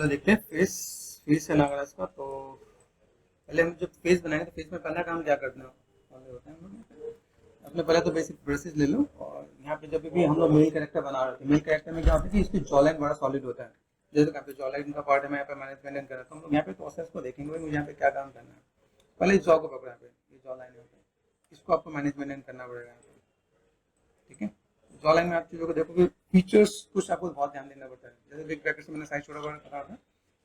चलो देखते हैं फेस। फेस है नागराज का, तो पहले हम जब फेस बनाएंगे तो फेस में पहला काम क्या करना वाले होता है हम लोग। अपने पहले तो बेसिक ब्रशेज ले लो, और यहाँ पे जब भी हम लोग मेल कैरेक्टर बना रहे थे, मेल कैरेक्टर में क्या होता है कि इसकी जॉ लाइन बड़ा सॉलिड होता है। जैसे यहाँ पे जॉ लाइन का पार्ट है, मैं यहाँ पे मैनेजमेंट कर रहा था, हम लोग यहाँ पे प्रोसेस को देखेंगे भाई मुझे यहाँ पे क्या काम करना है। पहले इस जॉ को पकड़ा, यहाँ पे ये जॉ लाइन है, इसको आपको मैनेजमेंट करना पड़ेगा यहाँ पे। ठीक है, जॉ लाइन में आप चीज़ों को देखोगे, फीचर्स कुछ आपको बहुत ध्यान देना पड़ता है। जैसे बिग ब्रैकेट से मैंने साइज छोटा बड़ा कहा था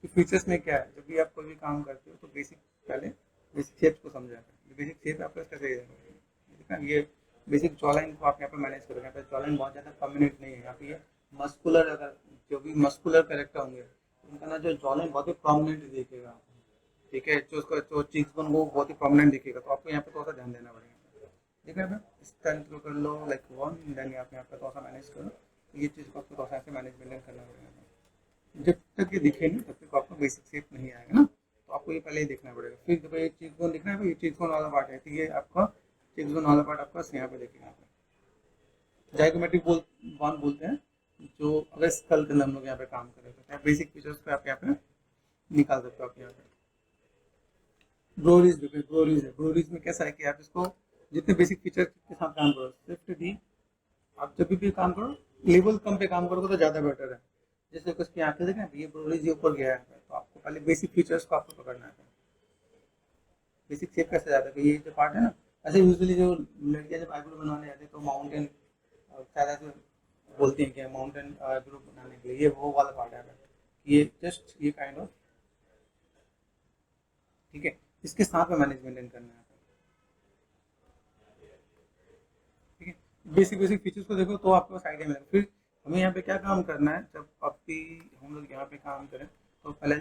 कि फीचर्स में क्या है। जब भी आप कोई भी काम करते हो तो बेसिक पहले बेसिक शेप्स को समझा है। बेसिक शेप आपको कैसे देखा, ये बेसिक जॉ लाइन को आप यहाँ पे मैनेज करोगे। यहाँ पे जॉ लाइन बहुत ज़्यादा परमानेंट नहीं है, यहाँ पे ये मस्कुलर, अगर जो भी मस्कुलर कैरेक्टर होंगे उनका ना जो जॉ लाइन बहुत ही प्रोमिनेंट दिखेगा। ठीक है, जो उसका जो चीक्स बोन वो बहुत ही प्रोमिनेंट दिखेगा, तो आपको यहाँ पे थोड़ा सा ध्यान देना पड़ेगा। ठीक है, इस टाइम थ्रू कर लो लाइक वन, देन आप यहाँ पे थोड़ा सा मैनेज करो। ये चीज़ को आपको थोड़ा सा ऐसे मैनेजमेंट करना पड़ेगा। जब तक ये दिखे नहीं तब तक आपको बेसिक शेप नहीं आएगा ना, तो आपको ये पहले ही देखना पड़ेगा। फिर जब ये चीज बोन दिखना है, ये चीज बोन वाला पार्ट है, तो ये आपका चीज बोन वाला पार्ट आपका यहाँ पे देखेगा। जाइगोमेट्रिक बॉन बोलते हैं, जो अगर स्कल के अंदर हम लोग यहाँ पे काम करें तो बेसिक फीचर्स पे आप यहाँ पे निकाल सकते हो। आप यहाँ पे ब्रोरीज देखो, ब्रोरीज है। ब्रोरीज में कैसा है कि आप इसको जितने बेसिक फीचर के साथ काम करो, शिफ्ट डी, आप जब भी काम करो लेवल कम पे काम करोगे तो ज़्यादा बेटर है। जैसे कुछ की आंखें देखें, ये ब्रोरीज ऊपर गया है, तो आपको पहले बेसिक फीचर्स को आपको पकड़ना है। बेसिक शेप कैसे जाता है, ये जो पार्ट है ना, ऐसे यूजुअली जो लड़कियां जब आईब्रो बनवाने जाते हैं तो माउंटेन शायद ऐसे बोलती हैं कि माउंटेन आईब्रो बनाने के लिए ये वो वाला पार्ट है। ये जस्ट ये काइंड ऑफ, ठीक है, इसके साथ में मैनेजमेंट करना है। ठीक है, बेसिक बेसिक फीचर्स को देखो तो आपको आइडिया मिलेगा। फिर हमें यहाँ पे क्या काम करना है, जब अभी हम लोग यहाँ पे काम करें तो पहले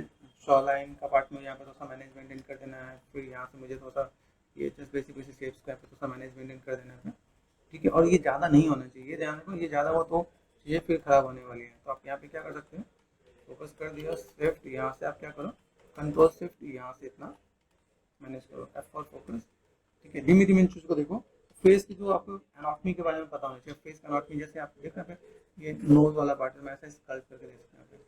जॉ लाइन का पार्ट में यहाँ पे थोड़ा सा मैनेजमेंट कर देना है। फिर यहाँ से मुझे थोड़ा सा ये जस्ट बेसिक बेसिक शेप्स का थोड़ा सा मैनेजमेंट कर देना है। ठीक है, और ये ज़्यादा नहीं होना चाहिए, ध्यान रखो, ये ज़्यादा हो तो चीज़ें फिर खराब होने वाली है। तो आप यहाँ पे क्या कर सकते हैं, फोकस कर दिया, शिफ्ट यहाँ से आप क्या करो, कंट्रोल शिफ्ट यहाँ से इतना मैनेज करो, एफ फॉर फोकस। ठीक है, धीमे धीमे चीज़ को देखो। फेस की जो आपको एनाटॉमी के बारे में पता होना चाहिए, फेस का एनाटॉमी जैसे आप देख रहे हैं ये नोज वाला पार्ट है, मैं ऐसे स्कल्प करके देख सकते हैं।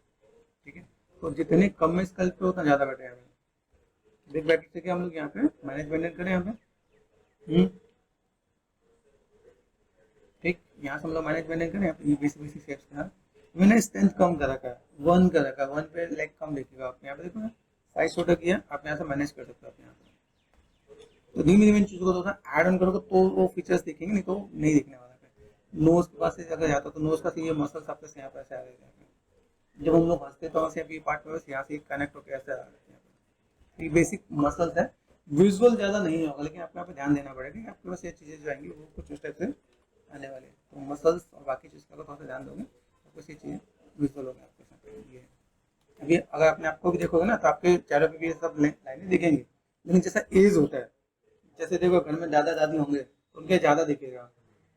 ठीक है, तो जितने कम में स्कल्प पे उतना ज़्यादा बेटर है। बिग ब्रैकेट से क्या हम लोग यहाँ पे मैनेजमेंट करें यहाँ पे। ठीक, यहाँ से हम लोग मैनेजमेंट करें, यहाँ पे बेसिक बेसिक शेप्स के साथ मैंने स्ट्रेंथ कम कर रखा है, वन कर रखा है, वन पे लेग कम दिखेगा। आप यहाँ पे देखो ना, साइज छोटा किया, आप यहाँ से मैनेज कर सकते हो। आप यहाँ पे तो धीमे धीमे चीज़ों को थोड़ा ऐड ऑन करोगे तो वो फीचर्स दिखेंगे, नहीं तो नहीं दिखने वाला है। नोज के पास से अगर जाता तो नोज का ये मसल्स आपके यहाँ पर ऐसे आ रहे हैं। जब हम लोग हंसते तो वहाँ से अभी पार्ट में बस यहाँ से कनेक्ट होकर ऐसे आ रहे हैं। ये बेसिक मसल्स है, विजुअल ज़्यादा नहीं होगा, लेकिन आपको यहाँ पे ध्यान देना पड़ेगा कि आपके पास ये चीज़ें जो आएंगी वो कुछ उस टाइप से आने वाले हैं। तो मसल्स और बाकी चीज़ का थोड़ा सा ध्यान दोगे तो कुछ ये चीज़ें विजुअल होगी आपके साथ। ये अभी अगर अपने आपको भी देखोगे ना तो आपके चेहरे पे भी ये सब लाइनें दिखेंगी, लेकिन जैसा एज होता है, जैसे देखो घर में दादा दादी होंगे तो उनके ज़्यादा दिखेगा,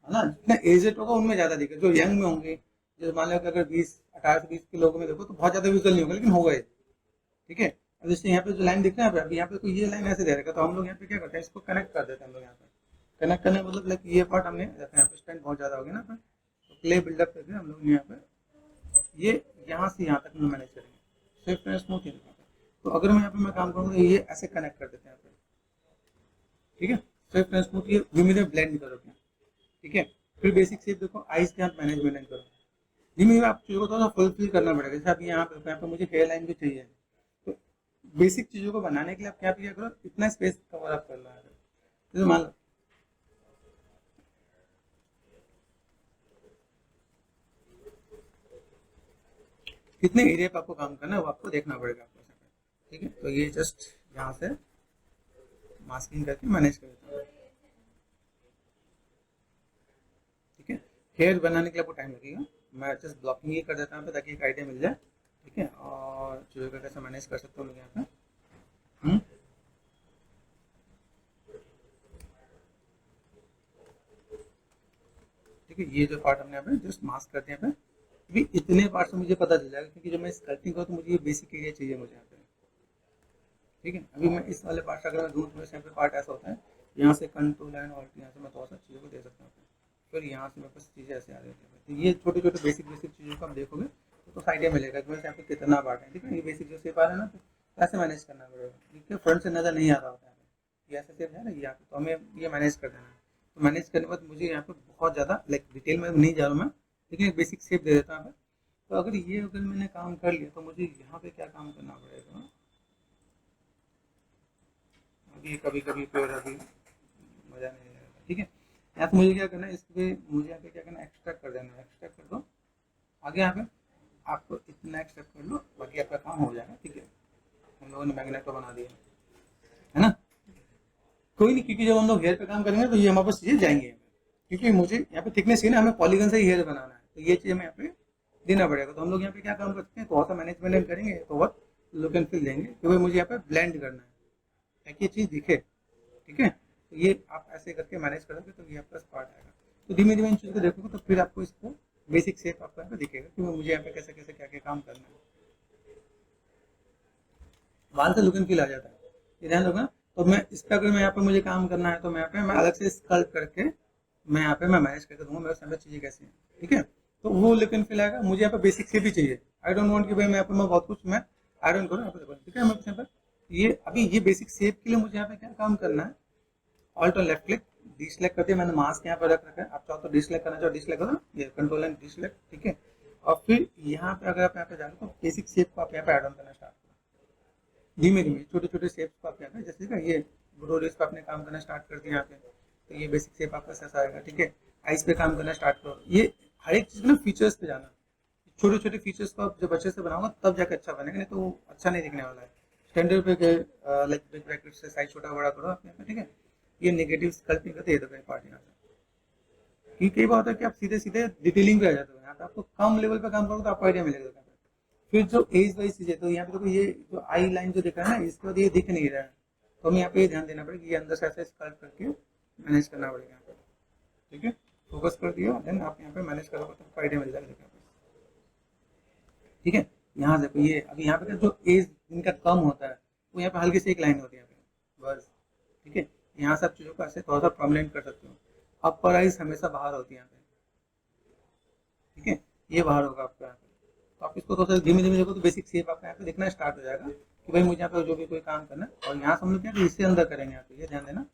है ना, जितना एजेड होगा उनमें ज़्यादा दिखेगा। जो यंग में होंगे, जैसे मान लो कि अगर 18 से 20 के लोगों में देखो तो बहुत ज़्यादा विजुअल नहीं होगा, लेकिन होगा। ठीक है, अब जैसे यहाँ पे जो लाइन दिख रहा है, अभी यहाँ पे कोई ये लाइन ऐसे दे रखा, तो हम लोग यहाँ पे क्या करते हैं, इसको कनेक्ट कर देते हैं। हम लोग यहाँ पे कनेक्ट करने का मतलब लाइक ये पार्ट हमने यहाँ पे स्टैंड बहुत ज़्यादा हो गया ना, तो प्ले बिल्डअप करके हम लोग यहाँ पे ये यहाँ से यहाँ तक मैनेज करेंगे, स्विफ्ट एंड स्मूथ। तो अगर मैं यहाँ पे मैं काम करूँगा तो ये ऐसे कनेक्ट कर देते हैं यहाँ पे। ठीक है, स्विफ्ट एंड स्मूथ, ये धीमे धीमे ब्लेंड करो अपना। ठीक है, फिर बेसिक शेप देखो, आइज के हाथ मैनेजमेंट करो। धीमे धीमे आप चीज़ों को थोड़ा फुलफिल करना पड़ेगा। जैसे अभी यहाँ पे मुझे हेयर लाइन भी चाहिए, तो बेसिक चीज़ों को बनाने के लिए आप क्या करो, इतना स्पेस कवर अप करना है। जैसे मान लो कितने एरिया पे आपको काम करना है वो आपको देखना पड़ेगा आपको। ठीक है, तो ये जस्ट यहाँ से मास्किंग करके मैनेज कर देता हूँ। ठीक है, हेयर बनाने के लिए आपको टाइम लगेगा, मैं जस्ट ब्लॉकिंग ही कर देता हूँ ताकि एक आइडिया मिल जाए। ठीक है, और चीज़ों का कैसे मैनेज कर सकते हो लोग यहाँ पे। ठीक है, ये जो पार्ट हमने यहाँ पे जस्ट मास्क करते हैं यहाँ पे, क्योंकि इतने पार्ट से मुझे पता चल जाएगा, क्योंकि जब मैं स्कल्पटिंग करूँ तो मुझे ये बेसिक एरिया चाहिए मुझे यहाँ पे। ठीक है, अभी मैं इस वाले पार्ट अगर मैं दूर में यहाँ पे पार्ट ऐसा होता है, यहाँ से कंट्रोल एंड ऑल्ट यहाँ से मैं थोड़ा सा चीज़ों को दे सकता हूँ। फिर यहाँ से मेरे पास चीज़ें ऐसे आ रही है। तो ये छोटे छोटे बेसिक बेसिक चीज़ों को आप देखोगे तो तो आइडिया मिलेगा कि वैसे यहाँ पे कितना बांटा है। ठीक है, ये बेसिक जो शेप आ रहा है ना, तो ऐसे मैनेज करना पड़ेगा। देखिए फ्रंट से नज़र नहीं आ रहा होता है, ये ऐसे शेप है ना यहाँ पे, तो हमें ये मैनेज कर देना है। तो मैनेज करने के बाद मुझे यहाँ पे बहुत ज़्यादा लाइक डिटेल में नहीं जा रहा हूँ मैं, लेकिन एक बेसिक शेप दे देता हूँ। तो अगर मैंने काम कर लिया तो मुझे यहाँ पे क्या काम करना पड़ेगा। अभी कभी कभी फिर अभी मज़ा नहीं आएगा। ठीक है, यहाँ पे मुझे क्या करना है, इसके मुझे यहाँ पे क्या करना है, एक्सट्रैक्ट कर देना है। एक्सट्रैक्ट कर दो, आगे यहाँ पे आपको इतना एक्सट्रैक्ट कर लो, बाकी आपका काम हो जाएगा। ठीक है, हम लोगों ने मैग्नेटो बना दिया है ना। कोई नहीं, क्योंकि जब हम लोग हेयर पे काम करेंगे तो ये हमारे पास चीज़ें जाएंगे, क्योंकि मुझे यहाँ पे थिकनेस ही ना, हमें पॉलीगन से ही हेयर बनाना है, तो ये चीज़ हमें यहाँ पे देना पड़ेगा। तो हम लोग यहाँ पे क्या काम करते हैं, थोड़ा सा मैनेजमेंट करेंगे तो बहुत लुक एंड फील देंगे, क्योंकि मुझे यहाँ पे ब्लेंड करना है ताकि ये चीज़ दिखे। ठीक है, तो ये आप ऐसे करके मैनेज करोगे तो ये आपका पार्ट आएगा। तो धीमे धीमे इन चीज़ को देखोगे तो फिर आपको इसको बेसिक शेप आपको यहाँ पे दिखेगा कि मुझे यहाँ पे कैसे कैसे क्या क्या काम करना है। बाल से लुक एंड फील आ जाता है, ये ध्यान रखना। तो मैं इस पर, अगर मैं यहाँ पे मुझे काम करना है तो मैं यहाँ पे मैं अलग से स्कल्प करके मैं यहाँ पे मैं मैनेज करके दूंगा मेरे सामने चीज़ें कैसी हैं। ठीक है, तो वो लुक एंड फील आएगा। मुझे यहाँ पे बेसिक शेप ही चाहिए। आई डोंट वांट कि भाई मैं यहाँ पे मैं बहुत कुछ मैं आयरन करूँ यहाँ पे देखो। ठीक है, मैं यहाँ पे ये अभी ये बेसिक शेप के लिए मुझे यहाँ पे क्या काम करना है, ऑल्ट और लेफ्ट क्लिक, डिसलेक्ट करके मैंने मास्क यहाँ पे रख रखा है। आप चाहो तो डिसलेक्ट करना चाहो डिसलेक्ट करो, ये कंट्रोल एंड डिसलेक्ट। ठीक है, और फिर यहाँ पे अगर आप यहाँ पे जाओ तो बेसिक शेप को आप यहाँ पे ऐड ऑन करना स्टार्ट करो। धीमे धीमे छोटे छोटे शेप्स को आप यहाँ पे, जैसे का ये ब्रोडेस पे आपने काम करना स्टार्ट कर दिया यहाँ पे, तो ये बेसिक शेप आपका ऐसा आएगा। ठीक है, आइस पे काम करना स्टार्ट करो। ये हर एक चीज़ ना फीचर्स पे जाना, छोटे छोटे फीचर्स को आप जब अच्छे से बनाओगे तब जाकर अच्छा बनेगा, नहीं तो वो अच्छा नहीं दिखने वाला है। स्टैंडर्ड पे गए लाइक बिग ब्रैकेट से साइज छोटा बड़ा करो आप यहाँ पे। ठीक है, ये नेगेटिव स्कल्पिंग करते हैं पार्ट यहाँ से, क्योंकि कई बार होता है कि आप सीधे सीधे डिटेलिंग पे आ जाते हो। यहाँ पे आपको कम लेवल पे काम करोगे तो आपको आइडिया मिलेगा। फिर जो एज वाइज चीजें, तो यहाँ पे देखो ये जो आई लाइन जो दिख रहा है ना, इसके बाद ये दिख नहीं रहा है, तो हमें यहाँ पे ये ध्यान देना पड़ेगा, ये अंदर से ऐसे स्कल्प करके मैनेज करना पड़ेगा यहाँ पे। ठीक है, फोकस कर दिया, देन आप यहाँ पे मैनेज करोगे तो आपको आइडिया मिल जाएगा। ठीक है, यहाँ देखो ये अभी यहाँ पे जो एज इनका कम होता है वो यहाँ पे हल्की सी एक लाइन होती है यहाँ पे बस। ठीक है, यहाँ सब चीज़ों को ऐसे थोड़ा सा परमानेंट कर सकते हो। अपर आइज हमेशा बाहर होती है यहाँ पे। ठीक है, ये बाहर होगा आपका यहाँ पे, तो आप इसको थोड़ा सा धीमे धीमे देखो तो बेसिक शेप आपका यहाँ पे दिखना स्टार्ट हो जाएगा कि भाई मुझे यहाँ पे जो भी कोई काम करना है। और यहाँ से हम लोग क्या इससे अंदर करेंगे, यहाँ पे ये ध्यान देना,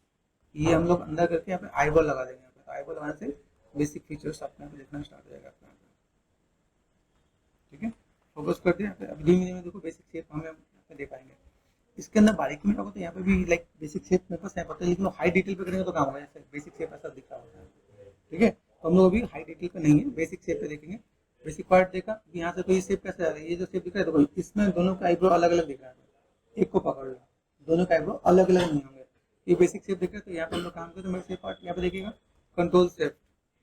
ये हम लोग अंदर करके यहाँ पे आईबॉल लगा देंगे यहाँ पे। तो आईबॉल लगाने से बेसिक फीचर्स आपके यहाँ पे दिखना स्टार्ट हो जाएगा आपका यहाँ पे। ठीक है, फोकस कर दिया। अब धीमे धीमे देखो बेसिक शेप हम यहाँ पे दे पाएंगे। इसके अंदर बारीकी में होगा तो यहाँ पे भी लाइक बेसिक शेप मेरे पास पता है, लेकिन हाई डिटेल पे करेंगे तो काम होगा। जैसे बेसिक शेप ऐसा दिखा होता है। ठीक है, तो हम लोग अभी हाई डिटेल पे नहीं है, बेसिक शेप पे देखेंगे। बेसिक पार्ट देखा, यहाँ से तो ये शेप कैसे आ रहा है, ये जो शेप दिख रहा है देखो, इसमें दोनों का आईब्रो अलग अलग दिख रहा है। एक को पकड़ लो, दोनों का आईब्रो अलग अलग नहीं होंगे। ये बेसिक शेप दिख रहा है, तो यहाँ पे हम लोग काम करें तो मेरे शेप पार्ट यहाँ पे देखिएगा, कंट्रोल शेप।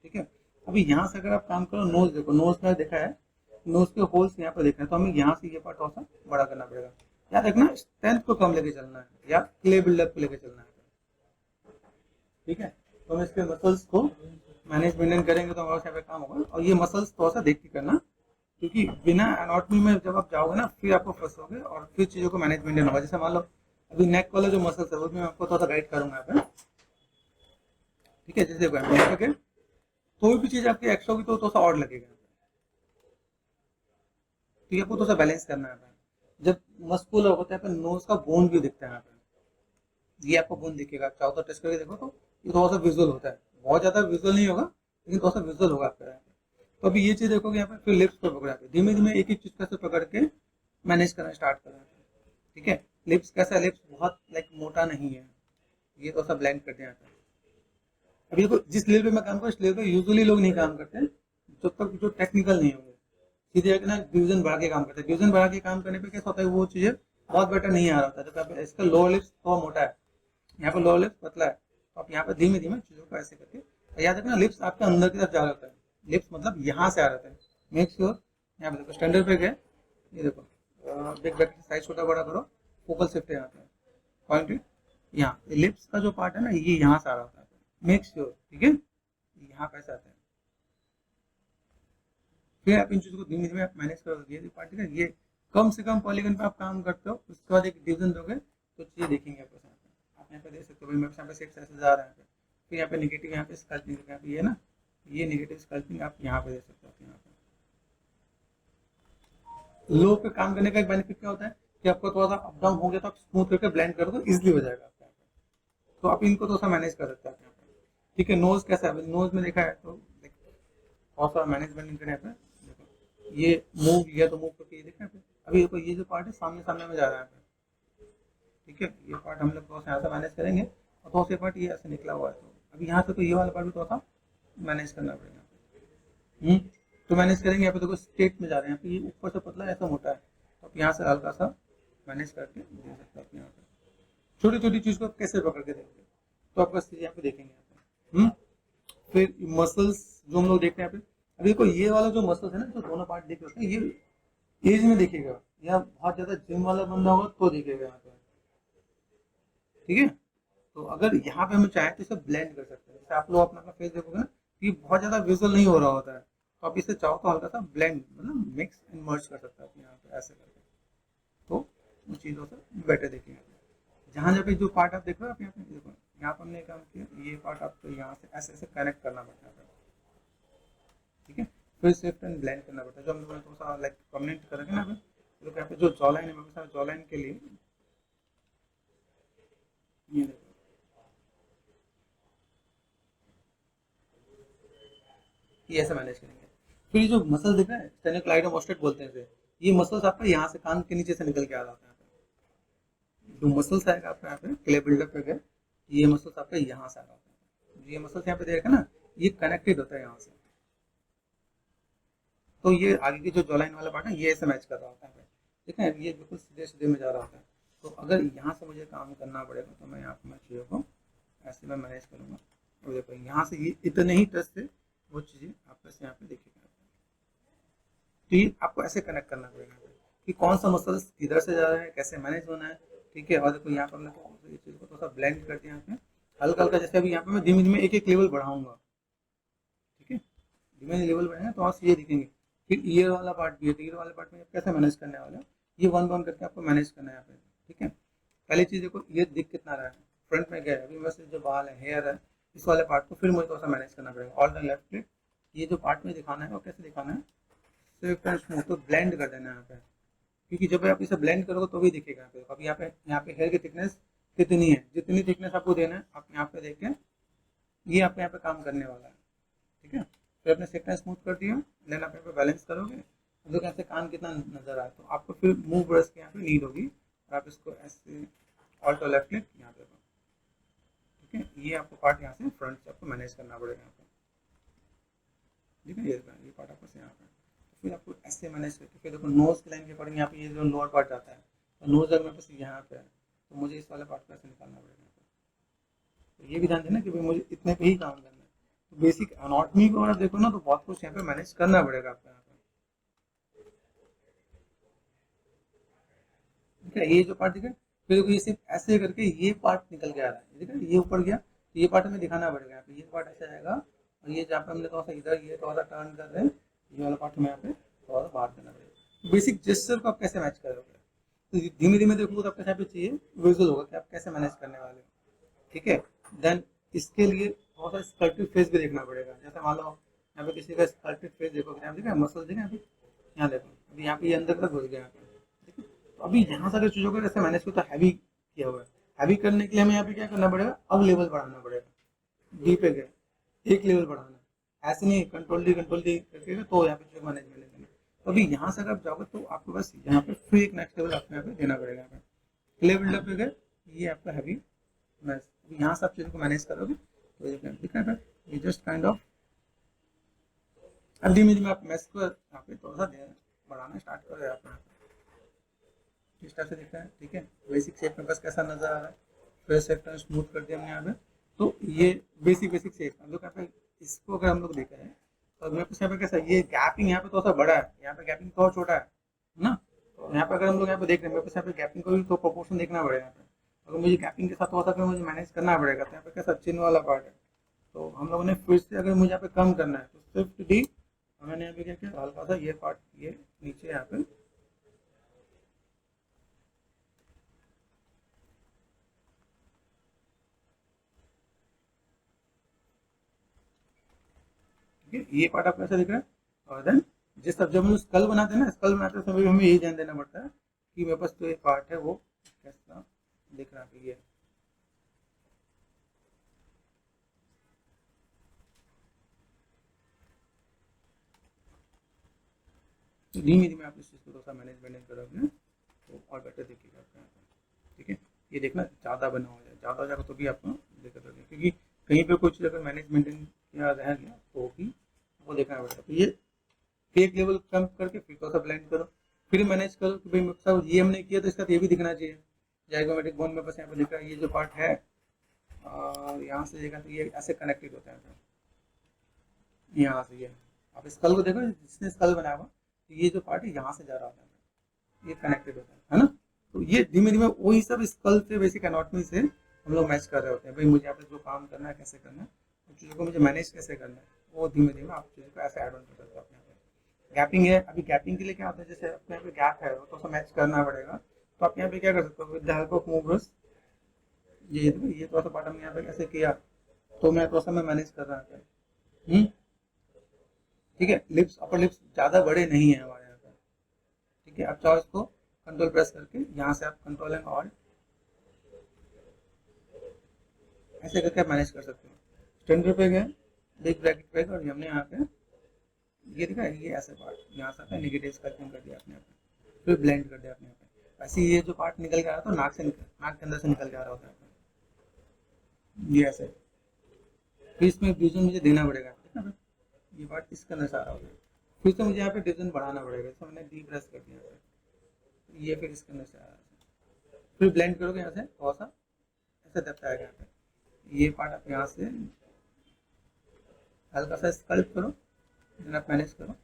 ठीक है, अभी यहाँ से अगर आप काम करो, नोज देखो, नोज का देखा है, नोज के होल्स यहाँ पे देख रहे हैं, तो हमें यहाँ से ये पार्ट थोड़ा सा बड़ा करना पड़ेगा। याद रखना स्ट्रेंथ को कम लेके चलना है या क्ले बिल्डअप को लेके चलना है। ठीक है, तो हम इसके मसल्स को मैनेज मेंटेन करेंगे तो हमारा यहाँ पे काम होगा। और ये मसल्स थोड़ा सा देख के करना, क्योंकि बिना एनाटॉमी में जब आप जाओगे ना फिर आपको फंसोगे और फिर चीज़ों को मैनेज मेंटेन होगा। जैसे मान लो अभी नेक वाला जो मसल्स है वो मैं आपको थोड़ा सा गाइड करूंगा यहाँ पे। ठीक है, जैसे नेक पे कोई भी चीज़ आपकी एक्स्ट्रा होगी तो थोड़ा सा और लगेगा। ठीक है, आपको थोड़ा सा बैलेंस करना है। जब मस्कुलर होता है नोज का बोन भी दिखता है यहाँ पे, ये आपको बोन दिखेगा, चाहो तो टेस्ट करके देखो, तो ये थोड़ा सा विजुअल होता है, बहुत ज्यादा विजुअल नहीं होगा लेकिन थोड़ा सा विजुअल होगा आपका यहाँ पे। तो अभी ये चीज देखोगे यहाँ पे, फिर लिप्स पे पकड़ा पे धीमे धीमे एक एक चीज कैसे पकड़ के मैनेज करना स्टार्ट करना है। ठीक है, लिप्स कैसा, लिप्स बहुत लाइक मोटा नहीं है, ये थोड़ा सा ब्लेंड करते हैं यहाँ पे। अभी देखो जिस लेवल पे मैं काम करूँ इस लेवल पे यूजुअली लोग नहीं काम करते जब तक जो टेक्निकल नहीं होंगे, सीधे जाकर ना डिवीजन बढ़ा के काम करते हैं। डिवीजन बढ़ा के काम करने पे कैसा होता है, वो चीजें बहुत बेटर नहीं आ रहा होता है। तो इसका लोअर लिप्स थोड़ा मोटा है, यहाँ पे लोअर लिप्स पतला है, तो आप यहाँ पे धीमे धीमे चीजों को ऐसे करके, याद रखना लिप्स आपके अंदर की तरफ जा रहा होता है, लिप्स मतलब यहाँ से आ रहा है। मेक श्योर यहाँ पे देखो स्टैंडर्ड पे गए, ये देखो बिग ब्रैकेट साइज छोटा बड़ा करो, फोकल शिफ्ट है यहाँ पे, पॉइंट यहाँ लिप्स का जो पार्ट है ना ये यहाँ से आ रहा होता है। मेक श्योर, ठीक है, यहाँ पैसे आते हैं। फिर आप इन चीज़ों को धीमे धीमे आप मैनेज करोगे। ये पार्टी का ये कम से कम पॉलीगन पे आप काम करते हो, उसके बाद एक डिवीजन दोगे तो चीज़ें देखेंगे आपको। यहाँ पे आप यहाँ पे देख सकते हो, मेरे यहाँ पे सेट ऐसे जा रहा है। फिर यहाँ पे नेगेटिव, यहाँ पे स्कल्पिंग यहाँ पे ये ना, ये नेगेटिव स्कल्पिंग आप यहाँ पे देख सकते हो। यहाँ पे लो पे काम करने का एक बेनिफिट क्या होता है कि आपको थोड़ा सा अप डाउन हो गया तो आप स्मूथ करके ब्लेंड कर दो, इजिली हो जाएगा आपका यहाँ पे। तो आप इनको थोड़ा सा मैनेज कर सकते हैं आप यहाँ पे। ठीक है, नोज कैसा है, नोज में देखा है तो बहुत सारा मैनेजमेंट इनके यहाँ पे देखो, ये मूव लिया तो मूव करके ये देखा है अभी देखो, ये जो पार्ट है सामने सामने में जा रहा है यहाँ पे। ठीक है, ये पार्ट हम लोग थोड़ा सा यहाँ से मैनेज करेंगे और थोड़ा सा पार्ट ये ऐसे निकला हुआ है, तो अभी यहाँ से तो ये वाला पार्ट भी थोड़ा सा मैनेज करना पड़ेगा। तो मैनेज करेंगे, यहाँ पे देखो स्ट्रेट में जा रहे हैं, यहाँ पे ये ऊपर से पतला है, ऐसा मोटा है, तो आप यहाँ से हल्का सा मैनेज करके दे सकते हैं आप यहाँ पे। छोटी छोटी चीज को आप कैसे पकड़ के देंगे तो आपका चीज यहाँ पे देखेंगे यहाँ पे। फिर मसल्स जो हम लोग देखते हैं यहाँ पे, अभी देखो ये वाला जो मसल्स है ना, जो दोनों पार्ट देख रहे हैं, ये एज में दिखेगा या बहुत ज्यादा जिम वाला बंदा होगा तो दिखेगा यहाँ पे। ठीक है, तो अगर यहाँ पे हम चाहें तो इसे ब्लेंड कर सकते हैं, जैसे आप लोग अपना अपना फेस देखोगे ना, तो ये बहुत ज्यादा विजुअल नहीं हो रहा होता है, तो आप इसे चाहो तो हल्का सा ब्लेंड मतलब मिक्स एंड मर्ज कर सकते हैं आप यहाँ पे ऐसे करके, तो उन चीज़ों से बेटर देखेंगे। जहाँ जहाँ पे जो पार्ट आप देख रहे हो आप यहाँ पे देखो, यहाँ पर हमने काम किया, ये पार्ट आपको यहाँ से ऐसे ऐसे कनेक्ट करना पड़ता है। ठीक है, फिर शिफ्ट एंड ब्लेंड करना पड़ता है, जो हम लोगों ने थोड़ा सा लाइक कमेंट करेंगे ना, तो यहाँ पे जो जॉ लाइन है, जॉ लाइन के लिए ये देखो, ये ऐसे मैनेज करेंगे। फिर ये जो मसल दिख रहा है, स्टेनोक्लाइडोमास्टेट बोलते हैं इसे, ये मसल्स आपका यहाँ से कान के नीचे से निकल के आ जाते हैं। जो मसल्स आएगा आपका यहाँ पे क्ले बिल्डअप पे, ये मसल्स आपका यहाँ से आ जाते हैं, जो ये मसल्स यहाँ पे देखा ना, ये कनेक्टेड होता है यहाँ से, तो ये आगे की जो जॉलाइन वाला पार्ट है ये ऐसे मैच कर रहा होता है, ठीक है, ये बिल्कुल सीधे सीधे में जा रहा होता है। तो अगर यहाँ से मुझे काम करना पड़ेगा तो मैं यहाँ पे मैं चीज़ों को ऐसे में मैनेज करूँगा। और देखो यहाँ से ये इतने ही टच से वो चीज़ें आपस यहाँ पे दिखेगा, तो ये आपको ऐसे कनेक्ट करना पड़ेगा कि कौन सा मसल किधर से जा रहा है, कैसे मैनेज होना है। ठीक है, और देखो यहाँ पर मैं तो ये चीज़ को थोड़ा सा ब्लेंड करते हैं यहाँ पे हल्का हल्का, जैसे अभी यहाँ पे मैं धीमे धीमे एक एक लेवल बढ़ाऊंगा। ठीक है, धीमे लेवल बढ़ेगा तो आप ये दिखेंगे। फिर ईयर वाला पार्ट भी है, तो ईयर वाले पार्ट में कैसे मैनेज करने वाले हो, ये वन वन करके आपको मैनेज करना है यहाँ पे। ठीक है, पहली चीज़ देखो ये दिख कितना रहा है, फ्रंट में गया है, अभी वैसे जो बाल है, हेयर है, इस वाले पार्ट को फिर मुझे थोड़ा सा मैनेज करना पड़ेगा। ऑल द लेफ्ट क्लिक, ये जो पार्ट में दिखाना है वो कैसे दिखाना है, सिर्फ एंड स्मूथ तो ब्लेंड कर देना है यहाँ पे, क्योंकि जब आप इसे ब्लेंड करोगे तो भी दिखेगा यहाँ पे। अब यहाँ पे हेयर की थिकनेस कितनी है, जितनी थिकनेस आपको देना है आप यहाँ पे देख के ये आपको यहाँ पे काम करने वाला है। ठीक है, फिर आपने सेकंड स्मूथ कर दिया, देन आप यहाँ पे बैलेंस करोगे, तो कैसे कान कितना नजर आए, तो आपको फिर मूव ब्रश की यहाँ पे नीड होगी, और आप इसको ऐसे ऑल्ट और लेफ्ट क्लिक यहाँ पे। ठीक है, ये आपको पार्ट यहाँ से फ्रंट से आपको मैनेज करना पड़ेगा यहाँ पे। ठीक है, ये पार्ट आपको से यहाँ पे, फिर आपको ऐसे मैनेज करके फिर देखो नोज की लाइन के अकॉर्डिंग यहाँ पे ये जो लोअर पार्ट जाता है, तो नोज अगर मेरे पास यहाँ पे है तो मुझे इस वाले पार्ट को ऐसे निकालना पड़ेगा यहाँ पे। तो ये भी ध्यान देना कि भाई मुझे इतने पे ही काम करना है। तो बेसिक एनाटॉमी को अगर देखो ना तो बहुत कुछ यहाँ पे मैनेज करना पड़ेगा आपको यहाँ पे। ठीक है, ये जो पार्ट दिखा, फिर देखो ये सिर्फ ऐसे करके ये पार्ट निकल के आ रहा है, ठीक है, ये ऊपर गया, तो ये पार्ट हमें दिखाना पड़ेगा यहाँ पे, ये पार्ट ऐसे आएगा, और ये जहाँ पे हमने थोड़ा सा इधर ये थोड़ा सा टर्न कर रहे हैं, ये वाला पार्ट हमें यहाँ पे थोड़ा सा बाहर करना पड़ेगा। बेसिक जेस्चर को आप कैसे मैच करोगे, तो धीमे धीमे देखोगे तो आपके यहाँ पे चाहिए विजुअल होगा कि आप कैसे मैनेज करने वाले हो। ठीक है, देन इसके लिए बहुत सारा स्कल्प्टेड फेस भी देखना पड़ेगा, जैसे मान लो यहाँ पे किसी का स्कल्प्टेड फेस देखोगे, यहाँ देखा मसल देखा यहाँ पे, यहाँ देखो अभी यहाँ पे ये अंदर तक घुस गया यहाँ पे। ठीक है, तो अभी यहाँ सारी चीज़ों को कैसे मैनेज किया, तो हैवी किया हुआ है, हैवी करने के लिए हमें यहाँ पे क्या करना पड़ेगा, अब लेवल बढ़ाना पड़ेगा, डी पे गए एक लेवल बढ़ाना है, ऐसे नहीं कंट्रोल डी करके तो यहाँ पे चीज़ मैनेज मिलेगा। तो अभी यहाँ से अगर आप जाओगे तो आपको बस यहाँ पे फिर एक नेक्स्ट लेवल आपको यहाँ पे देना पड़ेगा, यहाँ पे क्ले बिल्डअप पे गए, ये आपका हैवी मैच, यहाँ से आप चीज़ों को मैनेज करोगे तो ये दिखा था, ये जस्ट काइंड ऑफ अब धीमे धीमे आप मैच को यहाँ पे थोड़ा सा बढ़ाना स्टार्ट करो यहाँ पे, इस टाइप से दिखता है। ठीक है, बेसिक शेप में बस कैसा नजर आ रहा है, फिर सेक्टर स्मूथ कर दिया हमने यहाँ पे, तो ये बेसिक शेप हम लोग यहाँ पे इसको अगर हम लोग देखा है तो मेरे पास यहाँ पे कैसा ये गैपिंग यहाँ पे थोड़ा सा बड़ा है, यहाँ पे गैपिंग थोड़ा छोटा है ना, तो यहाँ पे अगर हम लोग यहाँ पे देख रहे हैं मेरे पास यहाँ पे गैपिंग को भी तो प्रोपोर्शन देखना पड़ेगा यहाँ पे, अगर मुझे गैपिंग के साथ थोड़ा सा मुझे मैनेज करना पड़ेगा, तो यहाँ पे कैसा चिन वाला पार्ट है, तो हम लोगों ने फिर से अगर मुझे यहाँ पे कम करना है तो सिर्फ डी, मैंने यहाँ पे क्या किया हल्का सा ये पार्ट ये नीचे यहाँ पे ये पार्ट आपको ऐसा दिख रहा है, और देन जिस जब हम स्कल बनाते हैं ना, स्कल बनाते समय हमें यही ध्यान देना पड़ता है कि मेरे पास जो ये पार्ट है वो कैसा दिख रहा है। ये धीमे धीमे आप इस चीज़ को थोड़ा सा मैनेजमेंट करोगे तो और बेटर दिखेगा आपको यहाँ पर। ठीक है, ये देखना ज़्यादा बना हो जाए, ज़्यादा हो जाएगा तो भी आपको दिक्कत होगी, क्योंकि कहीं पे कुछ अगर मैनेजमेंट किया रह गया तो भी वो देखना पड़ेगा। तो ये एक लेवल कम करके फिर थोड़ा सा ब्लेंड करो, फिर मैनेज करो कि भाई मतलब ये हमने किया तो इसका ये भी दिखना चाहिए। जाइगोमेट्रिक बोन में बस यहाँ पे दिख रहा है ये जो पार्ट है, और यहाँ से देखा तो ये ऐसे कनेक्टेड होता है। यहाँ से ये आप स्कल को देखो, जिसने स्कल बनाया हुआ तो ये जो पार्ट है यहाँ से जा रहा होता है, ये कनेक्टेड होता है ना। तो ये धीमे धीमे वही सब स्कल से बेसिक एनाटॉमी से हम लोग मैच कर रहे होते हैं। भाई मुझे यहाँ पे जो काम करना है कैसे करना है, चीज़ों को मुझे मैनेज कैसे करना है, वो धीमे धीमे आप चीज़ों को ऐसे एड ऑन कर सकते हो अपने। गैपिंग है, अभी गैपिंग के लिए क्या होता है, जैसे अपने यहाँ पे गैप है वो तो मैच करना पड़ेगा। तो आप यहाँ पे क्या कर सकते हो, with the help of movers, ये थोड़ा सा पार्ट हमने यहाँ पे कैसे किया तो मैं थोड़ा सा मैं मैनेज कर रहा था। ठीक है, लिप्स अपर लिप्स ज़्यादा बड़े नहीं है हमारे यहाँ पे। ठीक है, आप चाहो इसको कंट्रोल प्रेस करके यहाँ से आप कंट्रोल एंड ऑल्ट ऐसे करके आप मैनेज कर सकते हो। स्टैंडर्ड पे गए, बिग ब्रैकेट पे और हमने यहाँ पे ये दिखा ये ऐसे पार्ट यहाँ से आपने नेगेटिव स्कैल्पिंग कर दिया अपने यहाँ पे, फिर ब्लेंड कर दिया अपने यहाँ पे। वैसे ये जो पार्ट निकल के आ रहा था नाक से नाक के अंदर से निकल के आ रहा होता है ये ऐसे, फिर इसमें डिवीजन मुझे देना पड़ेगा। ठीक है, ये पार्ट इसके अंदर से आ रहा होता है, फिर से मुझे यहाँ पे डिवीजन बढ़ाना पड़ेगा। इसमें मैंने डी प्रेस कर दिया ये, फिर इसके अंदर से आ रहा है, फिर ब्लेंड करोगे यहाँ से थोड़ा सा ऐसा डेप्थ आएगा यहाँ पे। ये पार्ट आप यहाँ से हल्का सा स्कल्प करो, आप मैनेज करो।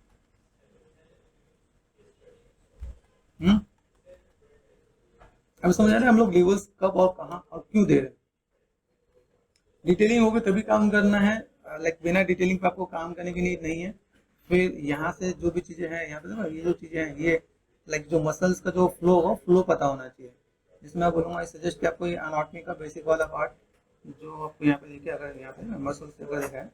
अब समझ आ रहा है हम लोग लेवल्स कब और कहाँ और क्यों दे रहे हैं। डिटेलिंग होगी तभी काम करना है, लाइक बिना डिटेलिंग पे आपको काम करने की नीड नहीं है। फिर यहाँ से जो भी चीजें हैं यहाँ पे देखो, ये जो चीजें हैं ये लाइक जो मसल्स का जो फ्लो हो, फ्लो पता होना चाहिए। जिसमें आप बोलूँगा सजेस्ट कि आपको ये एनाटॉमी का बेसिक वाला पार्ट जो आपको यहाँ पे देखिए, अगर यहाँ पे मसल्स अगर देखा है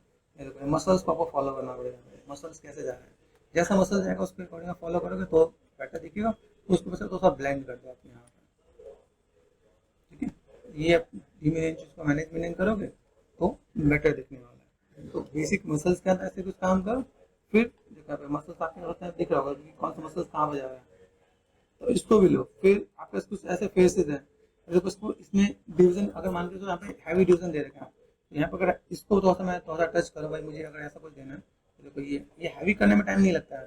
मसल्स को आपको फॉलो करना पड़ेगा। मसल्स कैसे जा रहे हैं, जैसा मसल जाएगा उसके अकॉर्डिंग फॉलो करोगे तो बेटर दिखेगा। उसके वजह से थोड़ा सा ब्लेंड कर दो आप यहाँ पे। ठीक है, ये धीमे चीज को मैनेजमेंट करोगे तो बेटर दिखने वाला है। तो बेसिक मसल्स के अंदर ऐसे कुछ काम करो, फिर देखो मसल्स आपके होते हैं, दिख रहा होगा कि कौन सा मसल्स कहाँ पे जा रहा है, तो इसको भी लो। फिर आपके पास कुछ ऐसे फेसेस हैं, देखो इसको इसमें डिवीजन अगर मान के तो यहाँ पे हैवी डिवीजन दे रखा है, तो यहाँ पे अगर इसको थोड़ा सा मैं थोड़ा सा टच करूँ भाई मुझे अगर ऐसा कुछ देना है तो देखो ये हैवी करने में टाइम नहीं लगता है।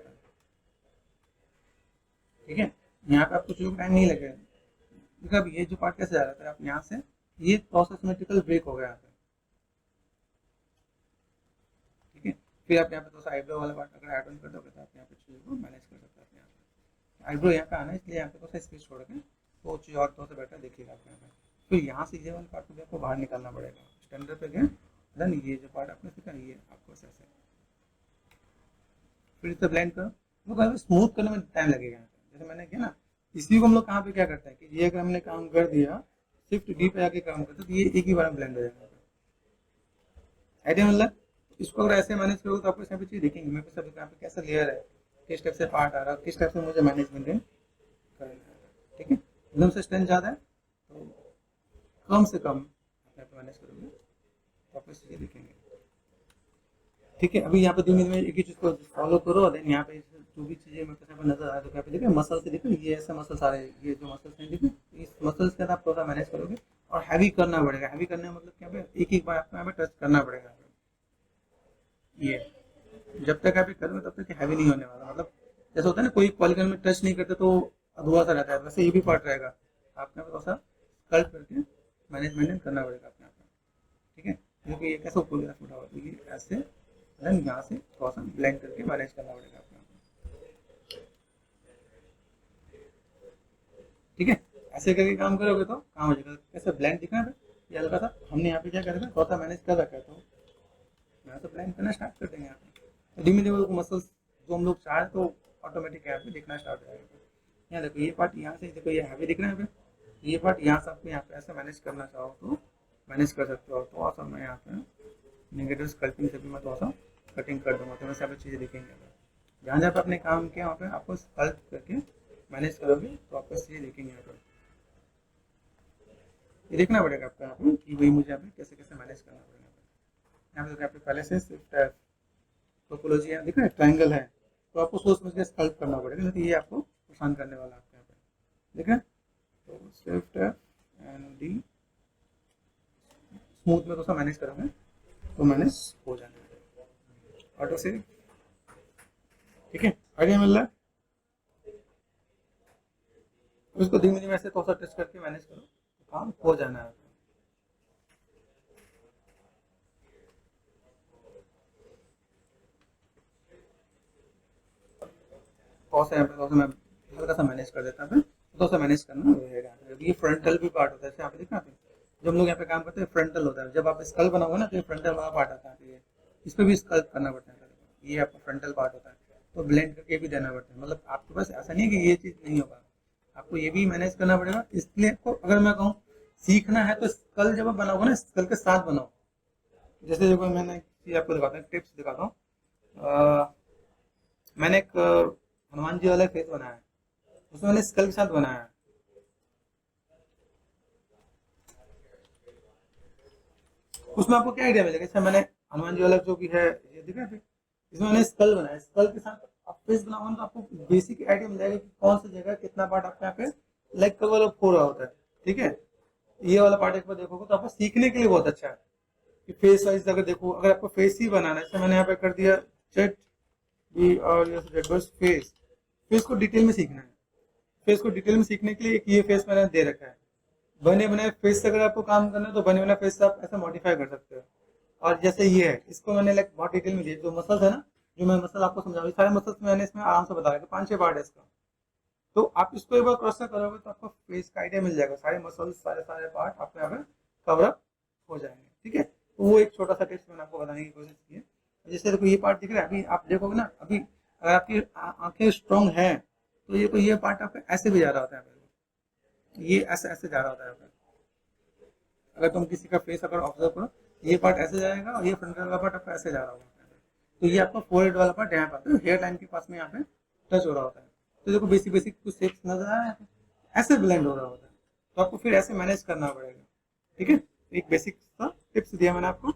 ठीक है, यहाँ पे आपको चीज़ों टाइम नहीं लगेगा। देखो अब ये जो पार्ट कैसे जा रहा था, आप यहाँ से ये प्रोसेस सिमेट्रिकल ब्रेक हो गया यहाँ पे। ठीक है, फिर आप यहाँ पे थोड़ा सा आईब्रो वाला पार्ट अगर ऐड ऑन कर दोगे तो आप यहाँ पे चीज़ों को मैनेज कर सकते हैं। यहाँ पे आईब्रो यहाँ पे आना है इसलिए यहाँ पे थोड़ा सा स्पेस छोड़ के वो चीज़ और थोड़ा सा बेटर देखिएगा आप यहाँ पे। फिर यहाँ से ये वाला पार्ट को भी आपको बाहर निकालना पड़ेगा। स्टैंडर्ड पे गए देन ये जो पार्ट आपने सीखा ये आपको ऐसे फिर इसे ब्लेंड करो। वो स्मूथ करने में टाइम लगेगा यहाँ पे। जैसे मैंने किया ना, इसी को हम लोग कहाँ पे क्या करते हैं कि ये अगर हमने काम कर दिया शिफ्ट डी पे आके काम करते तो ये एक ही बार में ब्लेंड हो जाएगा। आइडिया मतलब इसको अगर ऐसे मैनेज करोगे तो आपको यहाँ पे चीज़ दिखेंगी मेरे पास यहाँ पे कैसा लेयर है, किस टाइप से पार्ट आ रहा है, किस टाइप से मुझे मैनेजमेंट करना है। ठीक है, एकदम से स्ट्रेंथ ज़्यादा है तो कम से कम आप यहाँ पे मैनेज करोगे तो आपको चीज़ें दिखेंगे। ठीक है, अभी यहाँ पे धीमे धीमे एक ही चीज़ को फॉलो करो। देन यहाँ पे जो भी चीज़ें मेरे पास नजर आ रहा है तो यहाँ पे देखिए मसल से देखो ये ऐसे मसल्स आ रहे हैं, ये जो मसल्स हैं देखिए इस मसल्स के साथ आप थोड़ा मैनेज करोगे और हैवी करना पड़ेगा। हैवी करने का मतलब क्या है, एक एक बार आपको यहाँ पे टच करना पड़ेगा। ये जब तक आप करोगे तब तक हैवी नहीं होने वाला। मतलब जैसे होता है ना कोई पॉलीगन में टच नहीं करते तो अधूरा सा रहता है, वैसे ये भी पार्ट रहेगा। आपने थोड़ा सा स्कल्प करके मैनेजमेंट करना पड़ेगा अपने आप में। ठीक है, क्योंकि ये कैसे ऊपर गया छोटा हुआ ये ऐसे देन यहाँ से थोड़ा सा ब्लेंड करके मैनेज करना पड़ेगा अपने आप में। ठीक है, ऐसे करके काम करोगे तो काम हो जाएगा। कैसे ब्लेंड दिखना है ये हल्का सा हमने यहाँ पे क्या करेगा थोड़ा सा मैनेज कर रखा है तो यहाँ से ब्लेंड करना स्टार्ट कर देंगे। यहाँ पे धीमे धीमे मसल्स जो हम लोग चाहे तो ऑटोमेटिक यहाँ पे दिखना स्टार्ट हो जाएगा। यहाँ देखो ये पार्ट यहाँ से देखो ये हैवी दिख रहा है, ये पार्ट यहाँ से आपको यहाँ पे ऐसे मैनेज करना चाहो तो मैनेज कर सकते हो। थोड़ा सा मैं यहाँ पे नेगेटिव स्कल्पिंग से भी मैं थोड़ा सा कटिंग कर दूंगा तो वैसे आप चीज़ें दिखेंगे। जहाँ जहाँ पे आपने काम किया वहाँ पे आपको स्कल्प करके मैनेज करोगे तो आपको सही दिखेंगे यहाँ पर। ये देखना पड़ेगा आपको यहाँ पे कि भाई मुझे यहाँ पे कैसे कैसे मैनेज करना पड़ेगा। यहाँ पे देखो, यहाँ पे पहले से शिफ्ट है, टोपोलॉजी है, देखो ट्रायंगल है, तो आपको सोच समझ के स्कल्प करना पड़ेगा, नहीं तो ये आपको परेशान करने वाला है आपके यहाँ पे। ठीक है, तो शिफ्ट एंड डी, स्मूथ में थोड़ा मैनेज करोगे तो मैनेज हो जाएगा ऑटो से। ठीक है, आइडिया मिल रहा है। उसको धीमे धीमे ऐसे थोड़ा सा टच करके मैनेज करो तो काम हो जाना है। थोड़ा सा यहाँ पे थोड़ा सा मैं हल्का सा मैनेज कर देता हूँ, थोड़ा सा मैनेज करना रहेगा। ये फ्रंटल भी पार्ट होता है, जैसे यहाँ पे देखना आप जब हम लोग यहाँ पे काम करते हैं फ्रंटल होता है, जब आप स्कल बनाओगे ना तो ये फ्रंटल वाला पार्ट आता है, इस पर भी स्कल करना पड़ता है, ये आपका फ्रंटल पार्ट होता है, तो ब्लेंड करके भी देना पड़ता है। मतलब आपके पास ऐसा नहीं है कि ये चीज़ नहीं होगा, आपको ये भी मैनेज करना पड़ेगा। इसलिए आपको अगर मैं कहूँ सीखना है तो स्कल जब आप बनाओगे ना स्कल के साथ बनाओ। जैसे देखो मैंने आपको दिखाता हूँ, टिप्स दिखाता हूँ। मैंने एक हनुमान जी वाला फेस बनाया है, उसमें मैंने स्कल के साथ बनाया है। उसमें आपको क्या आइडिया मिलेगा, जैसे मैंने हनुमान जी वाला जो भी है ये दिखा है, इसमें मैंने स्कल बनाया, स्कल के साथ आप फेस बनाओगे तो आपको बेसिक आइडिया मिल जाएगा कि कौन सी जगह कितना पार्ट आपके यहाँ पे लाइक कवर अप हो रहा होता है। ठीक है, ये वाला पार्ट एक बार देखोगे तो आपको सीखने के लिए बहुत अच्छा है कि फेस वाइज अगर देखो, अगर आपको फेस ही बनाना है, जैसे मैंने यहाँ पे कर दिया चेट बी और बस फेस, फेस को डिटेल में सीखना है। फेस को डिटेल में सीखने के लिए एक ये फेस मैंने दे रखा है, बने बनाए फेस से अगर आपको काम करना है तो बने बनाए फेस से आप ऐसा मॉडिफाई कर सकते हो। और जैसे ये है, इसको मैंने लाइक बहुत डिटेल में दिया, जो मसल्स है ना, जो मैं मसल आपको समझा रहा हूँ, सारे मसल्स मैंने इसमें आराम से बता रखा, 5-6 पार्ट है इसका। तो आप इसको एक बार क्रॉस करोगे तो आपको फेस का आइडिया मिल जाएगा, सारे मसल्स सारे सारे पार्ट आपको यहाँ पे कवर अप हो जाएंगे। ठीक है, तो वो एक छोटा सा टिप्स मैंने आपको बताने की कोशिश की है। जैसे देखो ये पार्ट दिख रहा है, अभी आप देखोगे ना, अभी अगर आपकी आंखें स्ट्रांग है तो ये पार्ट आपका ऐसे भी जा रहा होता है, ये ऐसे ऐसे जा रहा होता है। अगर तुम किसी का फेस अगर ऑब्जर्व करो, ये पार्ट ऐसे जाएगा और ये फ्रंट वाला पार्ट आपका ऐसे जा रहा होगा, तो ये आपका फोरहेड वाला पार्ट यहाँ पर हेयर लाइन के पास में यहाँ पे टच हो रहा होता है। तो देखो बेसिक बेसिक कुछ शेप्स नजर आ रहे हैं, ऐसे ब्लेंड हो रहा होता है, तो आपको फिर ऐसे मैनेज करना पड़ेगा। ठीक है, एक बेसिक सा टिप्स दिया मैंने आपको,